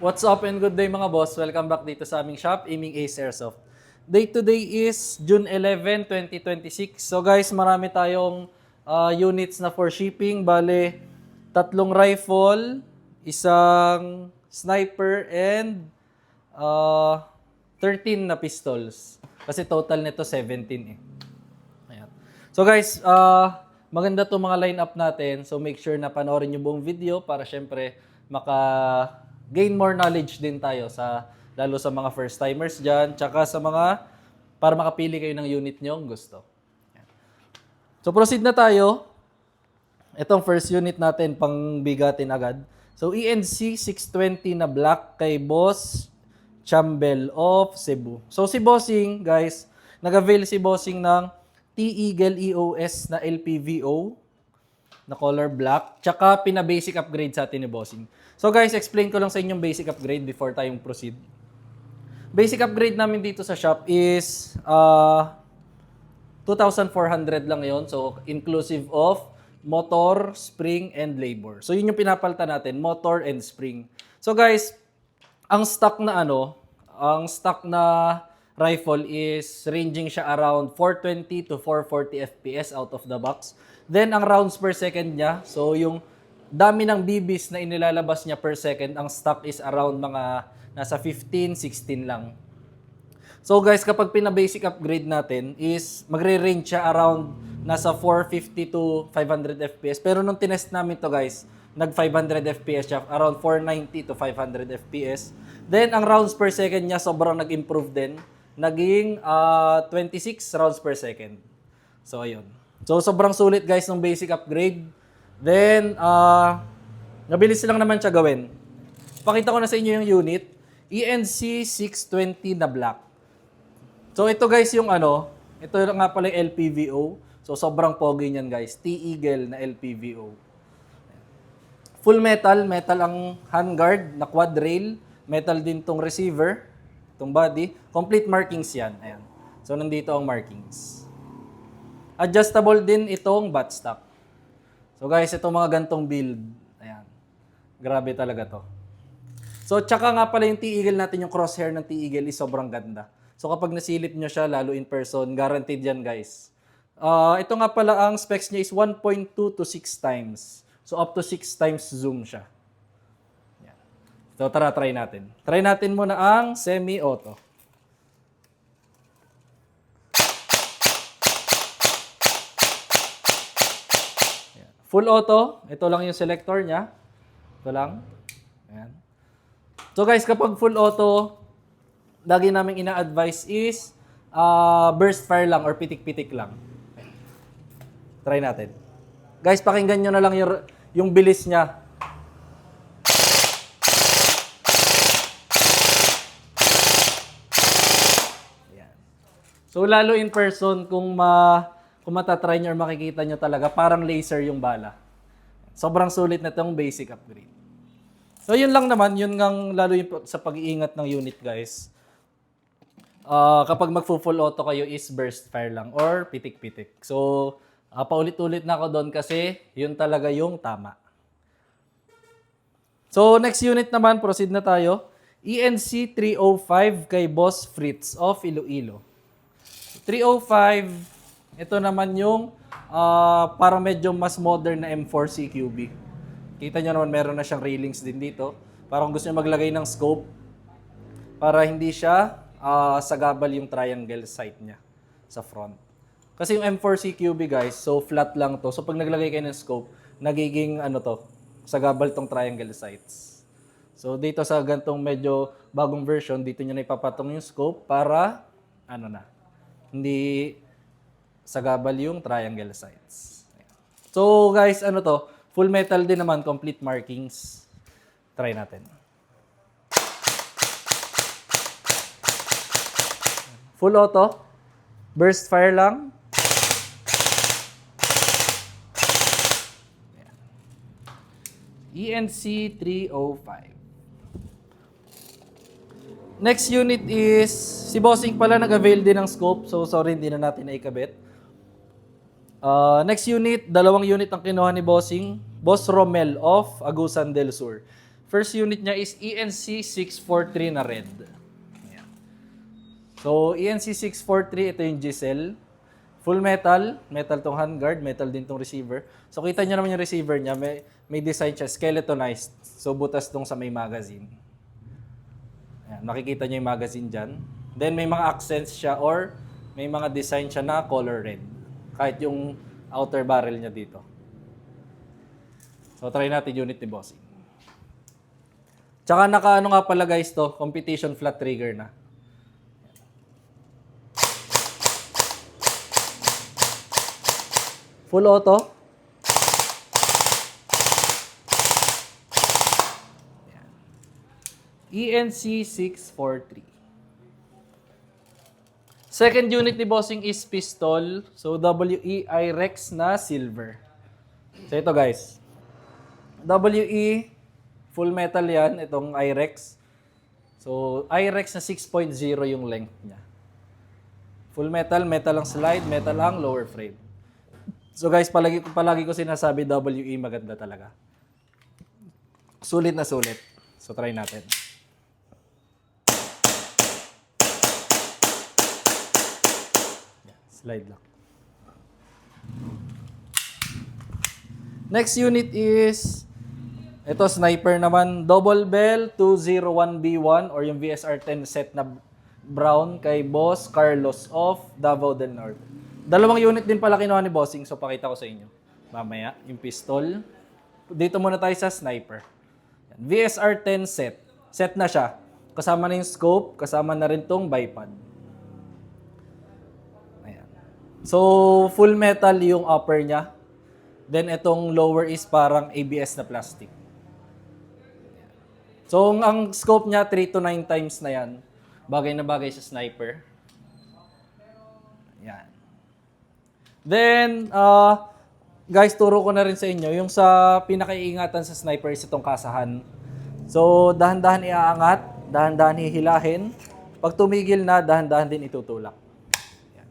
What's up and good day mga boss? Welcome back dito sa aming shop, Aiming Ace Airsoft. Date today is June 11, 2026. So guys, marami tayong units na for shipping. Bale, 3 rifle, isang sniper, and 13 na pistols. Kasi total nito 17 eh. Ayan. So guys, maganda to mga lineup natin. So make sure na panoorin yung buong video para syempre maka-gain more knowledge din tayo lalo sa mga first timers dyan, tsaka sa mga para makapili kayo ng unit nyo gusto. Ayan. So proceed na tayo. Itong first unit natin pang bigatin agad. So ENC 620 na black kay Boss Chambel of Cebu. So si Bossing, guys, nag-avail si Bossing ng T-Eagle EOS na LPVO na color black, tsaka pina-basic upgrade sa atin ni Bossing. So guys, explain ko lang sa inyong basic upgrade before tayong proceed. Basic upgrade namin dito sa shop is 2,400 lang yon. So inclusive of motor, spring, and labor. So yun yung pinapalitan natin, motor and spring. So guys, ang stock na rifle is ranging siya around 420 to 440 FPS out of the box. Then ang rounds per second niya, so yung dami ng BBs na inilalabas niya per second, ang stock is around mga nasa 15, 16 lang. So guys, kapag pina-basic upgrade natin is magre-range siya around nasa 450 to 500 FPS. Pero nung tinest namin to guys, nag 500 FPS siya, around 490 to 500 FPS. Then ang rounds per second niya sobrang nag-improve din. Naging 26 rounds per second. So ayun. So sobrang sulit guys ng basic upgrade. Then nabilis lang naman siya gawin. Pakita ko na sa inyo yung unit. ENC 620 na black. So ito guys yung ito nga pala yung LPVO. So sobrang pogi niyan guys. T-Eagle na LPVO. Full metal ang handguard na quad rail. Metal din tong receiver, tong body. Complete markings yan. Ayan. So nandito ang markings. Adjustable din itong buttstock. So guys, itong mga gantong build. Ayan. Grabe talaga to. So tsaka nga pala yung T-Eagle natin, yung crosshair ng T-Eagle is sobrang ganda. So kapag nasilip nyo siya, lalo in person, guaranteed yan guys. Ito nga pala ang specs niya is 1.2 to 6 times. So up to 6 times zoom siya. Yan. So tara, try natin. Try natin muna ang semi-auto. Yan. Full auto, ito lang yung selector niya. Ito lang. Ayan. So guys, kapag full auto, lagi namin ina-advise is burst fire lang or pitik-pitik lang. Try natin. Guys, pakinggan nyo na lang yung bilis niya. Ayan. So lalo in person, kung matatry nyo or makikita nyo talaga, parang laser yung bala. Sobrang sulit na itong basic upgrade. So yun lang naman, yun ngang lalo yung sa pag-iingat ng unit guys. Kapag mag-full auto kayo is burst fire lang or pitik-pitik. So paulit-ulit na ako doon kasi yun talaga yung tama. So next unit naman, proceed na tayo. ENC 305 kay Boss Fritz of Iloilo. 305, ito naman yung parang medyo mas modern na M4 CQB. Kita nyo naman meron na siyang railings din dito. Parang gusto nyo maglagay ng scope para hindi siya sagabal yung triangle sight niya sa front. Kasi yung M4 CQB guys, so flat lang to. So pag naglagay kayo ng scope, nagiging sagabal tong triangle sights. So dito sa gantong medyo bagong version, dito nyo na ipapatong yung scope para hindi sagabal yung triangle sights. So guys, full metal din naman, complete markings. Try natin. Full auto. Burst fire lang. ENC 305. Next unit is, si Bossing pala nag-avail din ng scope. So sorry, hindi na natin naikabit. Next unit, 2 unit ang kinuha ni Bossing. Boss Romel of Agusan del Sur. First unit niya is ENC 643 na red. Ayan. So, ENC 643, ito yung Giselle. Full metal, metal tong handguard, metal din tong receiver. So, kita nyo naman yung receiver niya, may design siya, skeletonized. So, butas tong sa may magazine. Ayan, nakikita nyo yung magazine dyan. Then, may mga accents siya or may mga design siya na color red. Kahit yung outer barrel niya dito. So, try natin unit ni Bossing. Tsaka naka-ano nga pala guys to, competition flat trigger na. Full auto. ENC 643. Second unit ni Bossing is pistol. So, WE IREX na silver. So, ito guys. WE full metal yan, itong IREX. So, IREX na 6.0 yung length niya. Full metal, metal ang slide, metal ang lower frame. So guys, palagi ko sinasabi WE maganda talaga. Sulit na sulit. So try natin. Slide lang. Next unit is ito, sniper naman, double bell 201B1 or yung VSR-10 set na brown kay Boss Carlos of Davao del Norte. Dalawang unit din pala kinuha ni Bossing, so pakita ko sa inyo. Mamaya, yung pistol. Dito muna tayo sa sniper. VSR-10 set. Set na siya. Kasama na yung scope, kasama na rin tong bipod. Ayan. So, full metal yung upper niya. Then, itong lower is parang ABS na plastic. So, ang scope niya, 3 to 9 times na yan. Bagay na bagay sa sniper. Yan. Then, guys, turo ko na rin sa inyo. Yung sa pinakaiingatan sa sniper is itong kasahan. So, dahan-dahan iaangat, dahan-dahan hihilahin. Pag tumigil na, dahan-dahan din itutulak. Yan.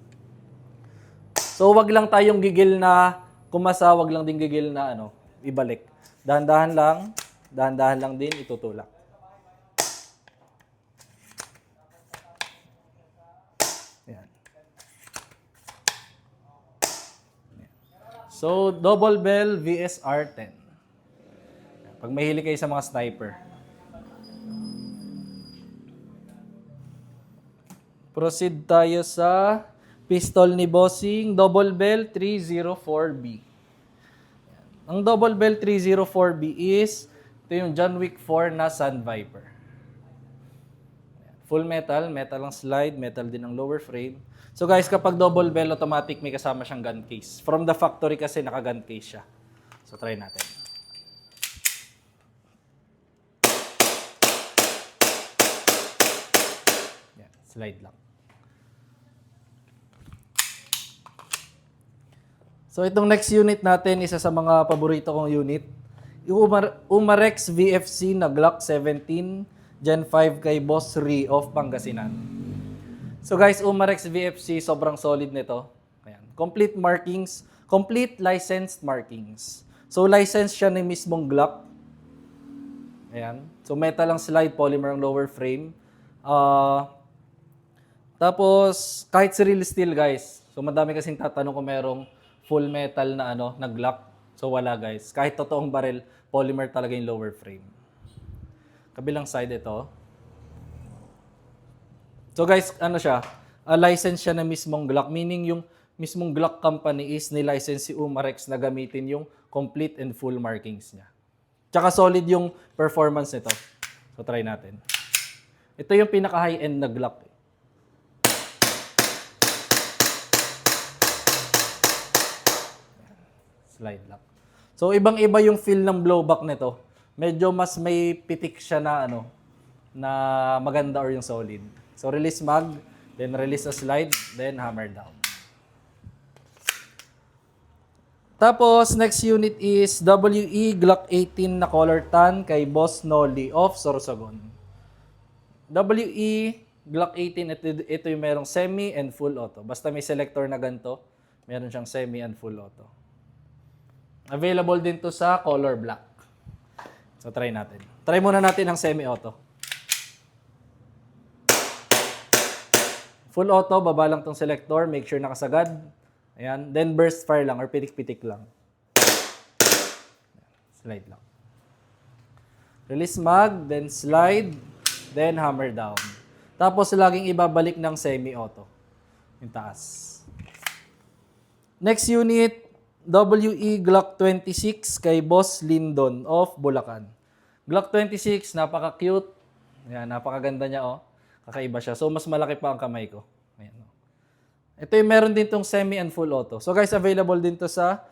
So, wag lang tayong gigil na kumasa, wag lang din gigil na ibalik. Dahan-dahan lang din itutulak. Yan. So, double bell VSR-10. Pag mahilig kayo sa mga sniper. Proceed tayo sa pistol ni Bossing, double bell 304B. Ang double bell 304B is ito yung John Wick 4 na Sun Viper. Full metal, metal ang slide, metal din ang lower frame. So guys, kapag double bell, automatic may kasama siyang gun case. From the factory kasi naka-gun case siya. So try natin. Yan, slide lang. So itong next unit natin, isa sa mga paborito kong unit. Yung Umarex VFC na Glock 17 Gen 5 kay Boss Ri of Pangasinan. So guys, Umarex VFC, sobrang solid nito. Ayan. Complete markings, complete licensed markings. So licensed siya ni mismong Glock. Ayan. So metal ang slide, polymer ang lower frame. Tapos, kahit si real steel guys. So madami kasing tatanong kung merong full metal na na Glock. So wala guys. Kahit totoong barrel, polymer talaga yung lower frame. Kabilang side ito. So guys, siya? License siya na mismong Glock. Meaning yung mismong Glock company is ni-license si Umarex na gamitin yung complete and full markings niya. Tsaka solid yung performance nito. So try natin. Ito yung pinaka-high-end na Glock. Slide lock. So ibang-iba yung feel ng blowback nito. Medyo mas may pitik siya na na maganda or yung solid. So release mag, then release a slide, then hammer down. Tapos next unit is WE Glock 18 na color tan kay Boss Noli of Sorsogon. WE Glock 18, ito yung merong semi and full auto. Basta may selector na ganito, meron siyang semi and full auto. Available din to sa color black. So try natin. Try muna natin ang semi-auto. Full auto, baba lang tong selector, make sure nakasagad. Ayan, then burst fire lang or pitik-pitik lang. Slide lang. Release mag, then slide, then hammer down. Tapos laging ibabalik ng semi-auto. Yung taas. Next unit, WE Glock 26 kay Boss Lindon of Bulacan. Glock 26, napaka-cute. Ayan, napakaganda niya, oh. Kakaiba siya. So, mas malaki pa ang kamay ko. Ayan, oh. Ito yung meron din tong semi and full auto. So, guys, available din to sa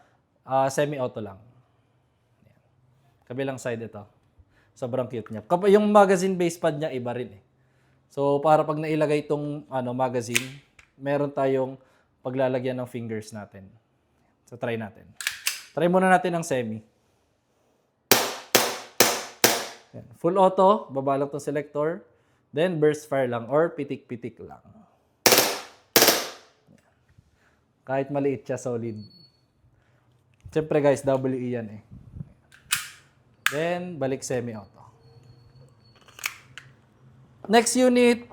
semi-auto lang. Ayan. Kabilang side ito. Sobrang cute niya. Yung magazine base pad niya, iba rin eh. So, para pag nailagay itong magazine, meron tayong paglalagyan ng fingers natin. So, try natin. Try muna natin ang semi. Yan. Full auto, baba lang itong selector. Then, burst fire lang or pitik-pitik lang. Yan. Kahit maliit siya, solid. Siyempre guys, WE yan eh. Then, balik semi-auto. Next unit,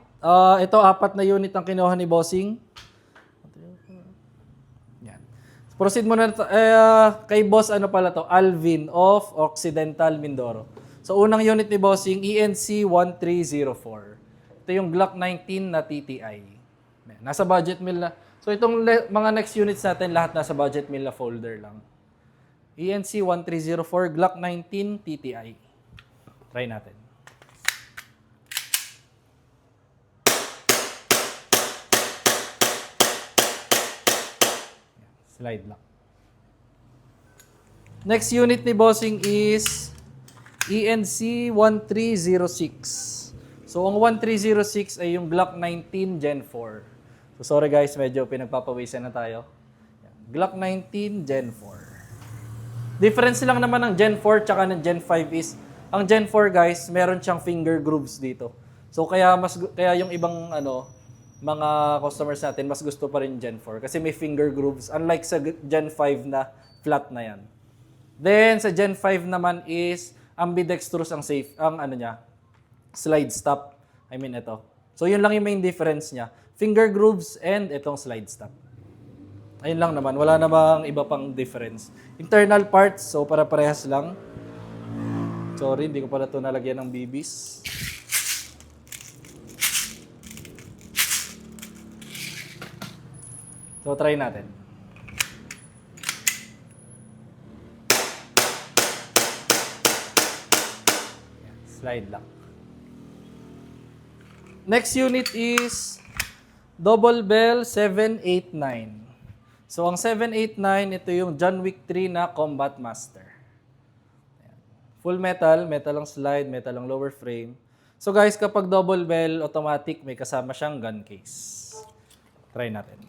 ito 4 na unit ang kinuha ni Bossing. Yan. Proceed muna kay Boss, pala to? Alvin of Occidental Mindoro. So, unang unit ni Bossing, ENC 1304. Ito yung Glock 19 na TTI. Nasa budget mill na. So, itong mga next units natin, lahat nasa budget mill na folder lang. ENC 1304, Glock 19 TTI. Try natin. Slide lang. Next unit ni Bossing is ENC 1306. So, ang 1306 ay yung Glock 19 Gen 4. So, sorry guys, medyo pinagpapawisan na tayo. Glock 19 Gen 4. Difference lang naman ng Gen 4 tsaka ng Gen 5 is, ang Gen 4 guys, meron siyang finger grooves dito. So, kaya yung ibang mga customers natin, mas gusto pa rin Gen 4 kasi may finger grooves. Unlike sa Gen 5 na flat na yan. Then, sa Gen 5 naman is, ambidextrous ang niya, slide stop. I mean, ito. So, yun lang yung main difference niya. Finger grooves and itong slide stop. Ayun lang naman. Wala namang iba pang difference. Internal parts, so para-parehas lang. Sorry, hindi ko pala ito nalagyan ng BBs. So, try natin. Slide lang. Next unit is Double Bell 789. So, ang 789, ito yung John Wick 3 na Combat Master. Ayan. Full metal, metal ang slide, metal ang lower frame. So guys, kapag double bell, automatic, may kasama siyang gun case. Try natin.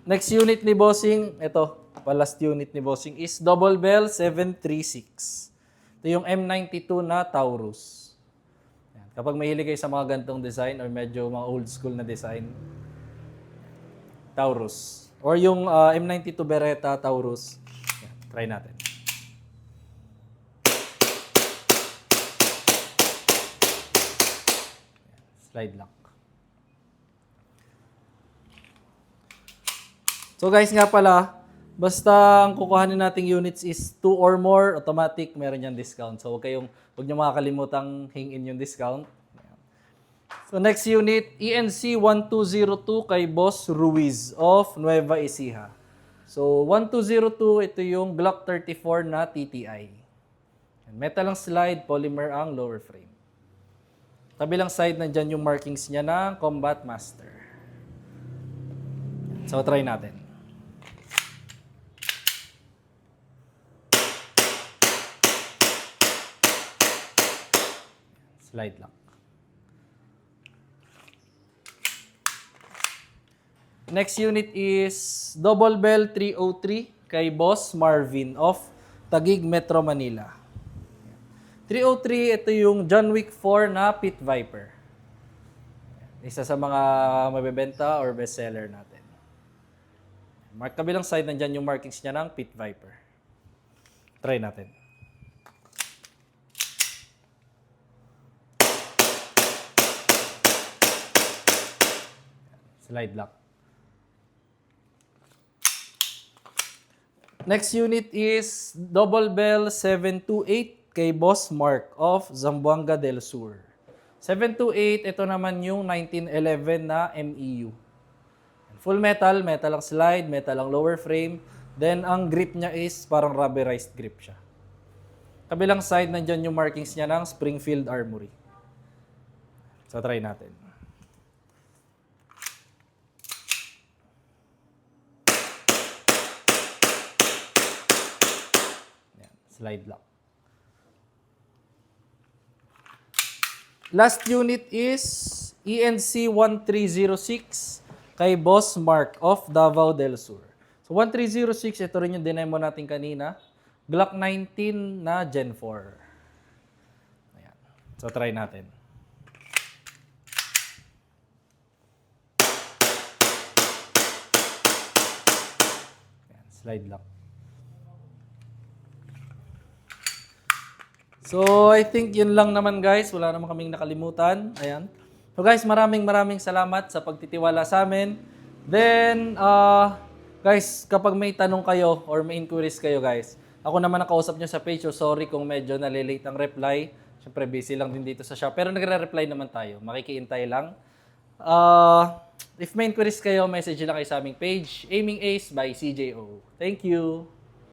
Next unit ni Bossing, ito, last unit ni Bossing is Double Bell 736. Ito yung M92 na Taurus. Yan. Kapag mahilig kayo sa mga gantong design or medyo mga old school na design, Taurus. Or yung M92 Beretta Taurus. Yan. Try natin. Yan. Slide lang. So guys nga pala, basta ang kukuhanin nating units is 2 or more, automatic, meron yung discount. So huwag nyo makakalimutang hingin yung discount. So next unit, ENC 1202 kay Boss Ruiz of Nueva Ecija. So 1202, ito yung Glock 34 na TTI. Metal ang slide, polymer ang lower frame. Kabilang side, nandyan yung markings niya ng Combat Master. So try natin. Slide lang. Next unit is Double Bell 303 kay Boss Marvin of Taguig, Metro Manila. 303, ito yung John Wick 4 na Pit Viper. Isa sa mga mabebenta or bestseller natin. Mark kabilang side, nandyan yung markings niya ng Pit Viper. Try natin. Slide lock. Next unit is Double Bell 728 kay Boss Mark of Zamboanga del Sur. 728, ito naman yung 1911 na MEU. Full metal, metal ang slide, metal ang lower frame. Then, ang grip niya is parang rubberized grip siya. Kabilang side, nandyan yung markings niya ng Springfield Armory. So, try natin. Yan, slide lock. Last unit is ENC 1306 kay Boss Mark of Davao del Sur. So 1306, ito rin yung dinemo natin kanina. Glock 19 na Gen 4. Ayan. So try natin. Ayan, slide lock. So, I think yun lang naman guys. Wala naman kaming nakalimutan. Ayan. So guys, maraming salamat sa pagtitiwala sa amin. Then, guys, kapag may tanong kayo or may inquiries kayo guys, ako naman nakausap nyo sa page. So, sorry kung medyo nalilate ang reply. Siyempre, busy lang din dito sa shop. Pero nagre-reply naman tayo. Makikiintay lang. If may inquiries kayo, message lang kayo sa aming page, Aiming Ace by CJO. Thank you!